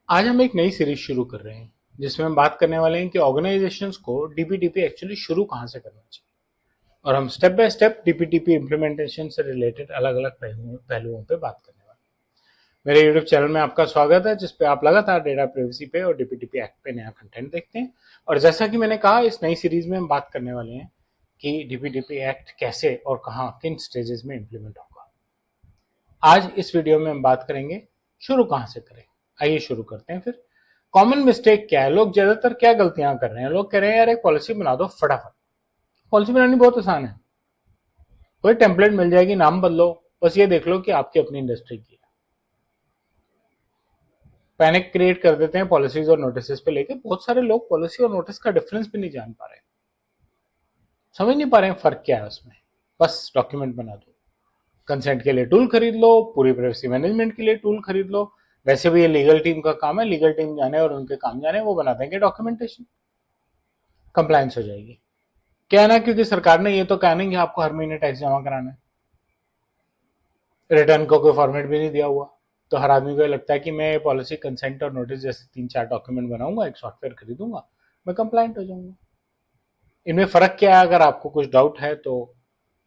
आज हम एक नई सीरीज शुरू कर रहे हैं जिसमें हम बात करने वाले हैं कि ऑर्गेनाइजेशंस को डीपीटीपी एक्चुअली शुरू कहाँ से करना चाहिए। और हम step by step DPTP implementation से रिलेटेड अलग अलग पहलुओं पे बात करने वाले हैं। मेरे यूट्यूब चैनल में आपका स्वागत है, जिसपे आप लगातार डेटा प्राइवेसी पे और डीपीटीपी एक्ट पे नया कंटेंट देखते हैं। और जैसा कि मैंने कहा, इस नई सीरीज में हम बात करने वाले हैं कि डीपीटीपी एक्ट कैसे और कहाँ किन स्टेजेस में इम्प्लीमेंट होगा। आज इस वीडियो में हम बात करेंगे शुरू कहाँ से करें। आइए शुरू करते हैं फिर। कॉमन मिस्टेक क्या है, लोग ज्यादातर क्या गलतियां कर रहे हैं। लोग कह रहे हैं यार एक पॉलिसी बना दो फटाफट। पॉलिसी बनानी बहुत आसान है, कोई टेम्पलेट मिल जाएगी, नाम बदलो, बस ये देख लो कि आपकी अपनी इंडस्ट्री की है। पैनिक क्रिएट कर देते हैं पॉलिसीज और नोटिस पे लेके। बहुत सारे लोग पॉलिसी और नोटिस का डिफरेंस भी नहीं जान पा रहे, समझ नहीं पा रहे हैं फर्क क्या है उसमें। बस डॉक्यूमेंट बना दो, कंसेंट के लिए टूल खरीद लो, पूरी प्राइवेसी मैनेजमेंट के लिए टूल खरीद लो। वैसे भी ये लीगल टीम का काम है, लीगल टीम जाने और उनके काम जाने, वो बना देंगे डॉक्यूमेंटेशन, कंप्लायंस हो जाएगी। क्या है ना, क्योंकि सरकार ने ये तो कहा नहीं कि आपको हर महीने टैक्स जमा कराना है, रिटर्न का कोई फॉर्मेट भी नहीं दिया हुआ। तो हर आदमी को लगता है कि मैं पॉलिसी, कंसेंट और नोटिस जैसे 3-4 डॉक्यूमेंट बनाऊंगा, एक सॉफ्टवेयर खरीदूंगा, मैं कंप्लायंट हो जाऊंगा। इनमें फर्क क्या है? अगर आपको कुछ डाउट है तो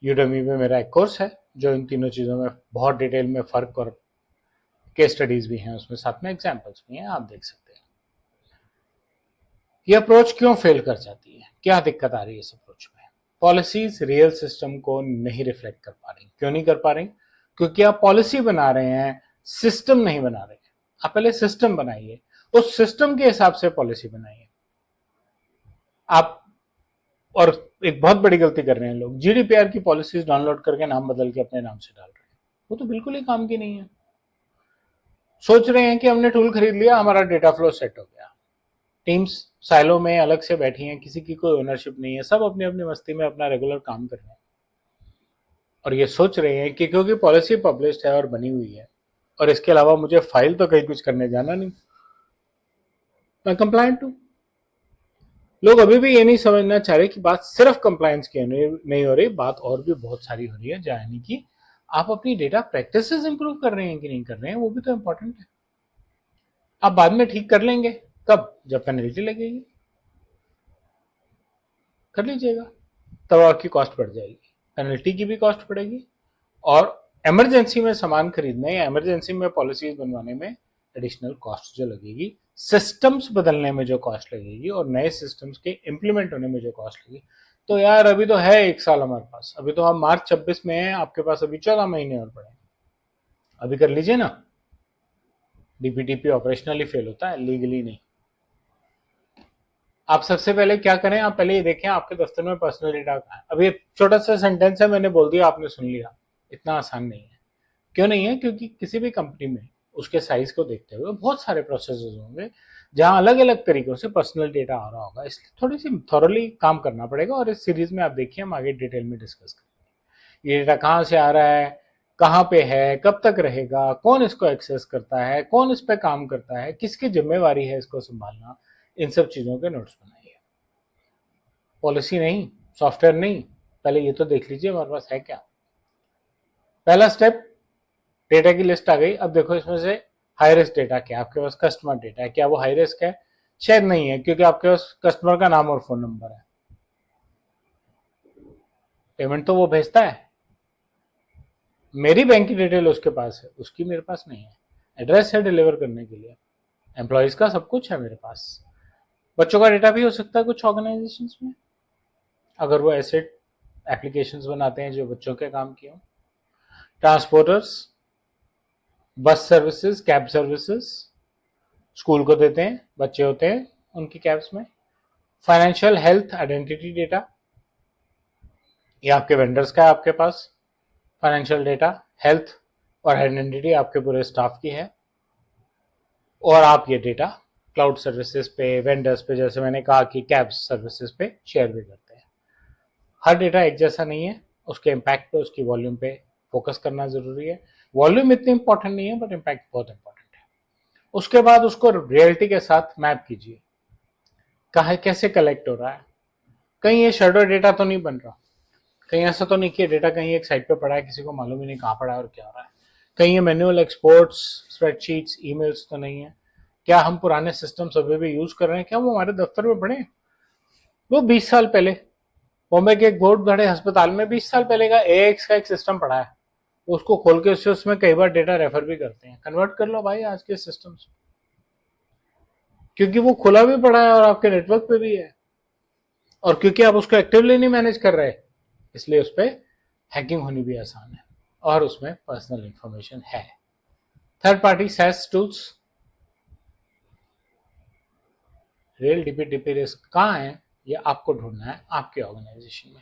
यूडेमी में मेरा एक कोर्स है जो इन तीनों चीजों में बहुत डिटेल में फर्क और केस स्टडीज भी हैं, उसमें साथ में एग्जाम्पल्स भी हैं, आप देख सकते हैं। ये अप्रोच क्यों फेल कर जाती है, क्या दिक्कत आ रही है इस अप्रोच में? पॉलिसीज रियल सिस्टम को नहीं रिफ्लेक्ट कर पा रही। क्यों नहीं कर पा रही? क्योंकि आप पॉलिसी बना रहे हैं, सिस्टम नहीं बना रहे हैं। आप पहले सिस्टम बनाइए, उस सिस्टम के हिसाब से पॉलिसी बनाइए आप। और एक बहुत बड़ी गलती कर रहे हैं लोग, जीडीपीआर की पॉलिसीज डाउनलोड करके नाम बदल के अपने नाम से डाल रहे हैं। वो तो बिल्कुल ही काम की नहीं है। सोच रहे हैं कि हमने टूल खरीद लिया, हमारा डेटा फ्लो सेट हो गया। टीम्स साइलो में अलग से बैठी हैं, किसी की कोई ओनरशिप नहीं है, सब अपनी अपनी मस्ती में अपना रेगुलर काम कर रहे हैं। और ये सोच रहे हैं कि क्योंकि पॉलिसी पब्लिश्ड है और बनी हुई है और इसके अलावा मुझे फाइल तो कहीं कुछ करने जाना नहीं, मैं कंप्लायंट हूं। लोग अभी भी ये नहीं समझना चाह रहे कि बात सिर्फ कंप्लायंस की नहीं हो रही, बात और भी बहुत सारी हो रही है, यानी कि आप अपनी डेटा प्रैक्टिसेस इंप्रूव कर रहे हैं कि नहीं कर रहे हैं, वो भी तो इंपॉर्टेंट है। आप बाद में ठीक कर लेंगे, कब? जब पेनल्टी लगेगी, कर लीजिएगा, तब आपकी कॉस्ट बढ़ जाएगी, पेनल्टी की भी कॉस्ट बढ़ेगी। और इमरजेंसी में सामान खरीदने या इमरजेंसी में पॉलिसीज बनवाने में एडिशनल कॉस्ट जो लगेगी, सिस्टम्स बदलने में जो कॉस्ट लगेगी और नए सिस्टम्स के इंप्लीमेंट होने में जो कॉस्ट लगेगी, तो यार अभी तो है 1 साल हमारे पास। अभी तो हम मार्च 26 में हैं, आपके पास अभी 14 महीने और पड़े। अभी कर लीजिए ना। डीपीटीपी ऑपरेशनली फेल होता है, लीगली नहीं। आप सबसे पहले क्या करें, आप पहले ये देखें आपके दफ्तर में पर्सनल डेटा कहाँ है। अभी एक छोटा सा सेंटेंस है, मैंने बोल दिया, आपने सुन लिया। इतना आसान नहीं है। क्यों नहीं है? क्योंकि किसी भी कंपनी में उसके साइज को देखते हुए बहुत सारे प्रोसेसेस होंगे जहां अलग अलग तरीकों से पर्सनल डेटा आ रहा होगा, इसलिए थोड़ी सी थॉरली काम करना पड़ेगा। और इस सीरीज में आप देखिए, हम आगे डिटेल में डिस्कस करेंगे ये डेटा कहाँ से आ रहा है, कहाँ पे है, कब तक रहेगा, कौन इसको एक्सेस करता है, कौन इस पर काम करता है, किसकी जिम्मेवारी है इसको संभालना। इन सब चीजों के नोट्स बनाइए। पॉलिसी नहीं, सॉफ्टवेयर नहीं, पहले ये तो देख लीजिए हमारे पास है क्या। पहला स्टेप, डेटा की लिस्ट आ गई। अब देखो इसमें से हाई रिस्क डेटा क्या है। आपके पास कस्टमर डेटा है, क्या वो हाई रिस्क है? शायद नहीं है, क्योंकि आपके पास कस्टमर का नाम और फोन नंबर है। पेमेंट तो वो भेजता है, मेरी बैंक की डिटेल उसके पास है, उसकी मेरे पास नहीं है। एड्रेस है डिलीवर करने के लिए, एम्प्लॉयज का सब कुछ है मेरे पास। बच्चों का डेटा भी हो सकता है कुछ ऑर्गेनाइजेशन में, अगर वो ऐसे एप्लीकेशंस बनाते हैं जो बच्चों के काम की हो। Transporters, bus services, cab services school को देते हैं, बच्चे होते हैं उनकी कैब्स में। फाइनेंशियल हेल्थ आइडेंटिटी डेटा, ये आपके वेंडर्स का है आपके पास फाइनेंशियल डेटा। हेल्थ और आइडेंटिटी आपके पूरे स्टाफ की है। और आप ये डेटा क्लाउड सर्विसेज पे, वेंडर्स पे, जैसे मैंने कहा कि कैब सर्विसेज पे शेयर भी करते हैं। हर डेटा एक जैसा नहीं है, उसके इम्पैक्ट पे, उसकी वॉल्यूम पे फोकस करना जरूरी है। वॉल्यूम इतनी इंपॉर्टेंट नहीं है, बट इम्पैक्ट बहुत इंपॉर्टेंट है। उसके बाद उसको रियलिटी के साथ मैप कीजिए, कहा कैसे कलेक्ट हो रहा है। कहीं ये शेडो डेटा तो नहीं बन रहा, कहीं ऐसा तो नहीं कि डेटा कहीं एक साइट पे पड़ा है, किसी को मालूम ही नहीं कहाँ पड़ा है और क्या हो रहा है। कहीं ये मैनुअल एक्सपोर्ट्स, स्प्रेडशीट्स, ईमेल्स तो नहीं है। क्या हम पुराने सिस्टम्स अभी भी यूज कर रहे हैं? क्या वो हमारे दफ्तर में पड़े हैं? वो 20 साल पहले बॉम्बे के एक बहुत बड़े अस्पताल में 20 साल पहले का एएक्स का एक सिस्टम पड़ा है, उसको खोल के उसमें कई बार डेटा रेफर भी करते हैं। कन्वर्ट कर लो भाई आज के सिस्टम्स, क्योंकि वो खुला भी पड़ा है और आपके नेटवर्क पे भी है, और क्योंकि आप उसको एक्टिवली नहीं मैनेज कर रहे, इसलिए उस पर हैकिंग होनी भी आसान है और उसमें पर्सनल इंफॉर्मेशन है। Third party SaaS tools, real DPTP risk कहाँ है ये आपको ढूंढना है आपके ऑर्गेनाइजेशन में।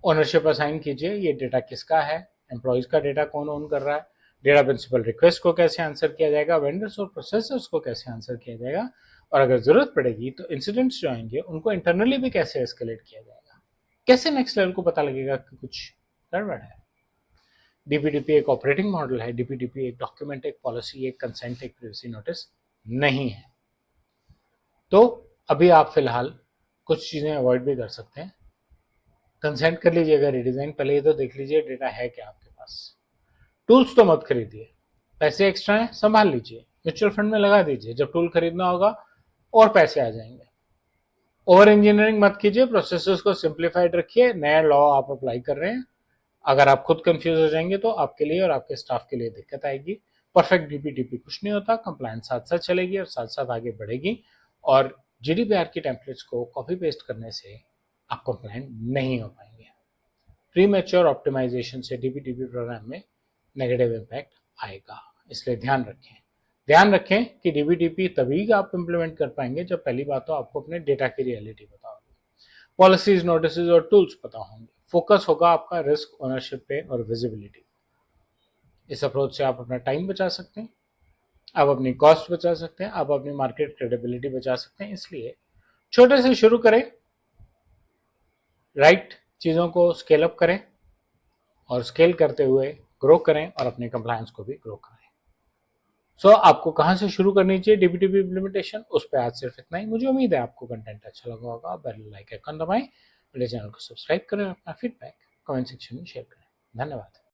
ओनरशिप असाइन कीजिए, ये डेटा किसका है, एम्प्लॉयज का डेटा कौन ओन कर रहा है, डेटा प्रिंसिपल रिक्वेस्ट को कैसे आंसर किया जाएगा, वेंडर्स और प्रोसेसर्स को कैसे आंसर किया जाएगा, और अगर जरूरत पड़ेगी तो इंसिडेंट्स जो आएंगे उनको इंटरनली भी कैसे एस्केलेट किया जाएगा, कैसे नेक्स्ट लेवल को पता लगेगा कि कुछ गड़बड़ है। डीपीडीपी एक ऑपरेटिंग मॉडल है, डीपीडीपी एक डॉक्यूमेंट, एक पॉलिसी, एक कंसेंट, एक प्राइवेसी नोटिस नहीं है। तो अभी आप फिलहाल कुछ चीजें अवॉइड भी कर सकते हैं। कंसेंट कर लीजिएगा रिडिजाइन, पहले ये तो देख लीजिए डेटा है क्या आपके पास। टूल्स तो मत खरीदिए, पैसे एक्स्ट्रा हैं संभाल लीजिए, म्यूचुअल फंड में लगा दीजिए, जब टूल खरीदना होगा और पैसे आ जाएंगे। ओवर इंजीनियरिंग मत कीजिए, प्रोसेसेस को सिंप्लीफाइड रखिए। नया लॉ आप अप्लाई कर रहे हैं, अगर आप खुद कंफ्यूज हो जाएंगे तो आपके लिए और आपके स्टाफ के लिए दिक्कत आएगी। परफेक्ट डीपीटीपी कुछ नहीं होता, कंप्लायंस साथ साथ चलेगी और साथ साथ आगे बढ़ेगी, और जीडीपीआर की टेम्पलेट्स को कॉपी पेस्ट करने से आप कंप्लायंट नहीं हो पाएंगे। प्री मैच्योर ऑप्टिमाइजेशन से डीपीटीपी प्रोग्राम में नेगेटिव इम्पैक्ट आएगा, इसलिए ध्यान रखें कि डीबीटीपी तभी आप इंप्लीमेंट कर पाएंगे जब पहली बात तो आपको अपने डेटा की रियलिटी पता होगी, पॉलिसीज, नोटिस और टूल्स पता होंगे, फोकस होगा आपका रिस्क ओनरशिप पे और विजिबिलिटी। इस अप्रोच से आप अपना टाइम बचा सकते हैं, आप अपनी कॉस्ट बचा सकते हैं, आप अपनी मार्केट क्रेडिबिलिटी बचा सकते हैं। इसलिए छोटे से शुरू करें, राइट चीज़ों को स्केल अप करें और स्केल करते हुए ग्रो करें और अपने कंप्लायंस को भी ग्रो करें। सो आपको कहाँ से शुरू करनी चाहिए डीबीटीपी इम्प्लीमेंटेशन, उस पर आज सिर्फ इतना ही। मुझे उम्मीद है आपको कंटेंट अच्छा लगा होगा। बेल लाइक आइकन दबाएं, मेरे चैनल को सब्सक्राइब करें, अपना फीडबैक कमेंट सेक्शन में शेयर करें। धन्यवाद।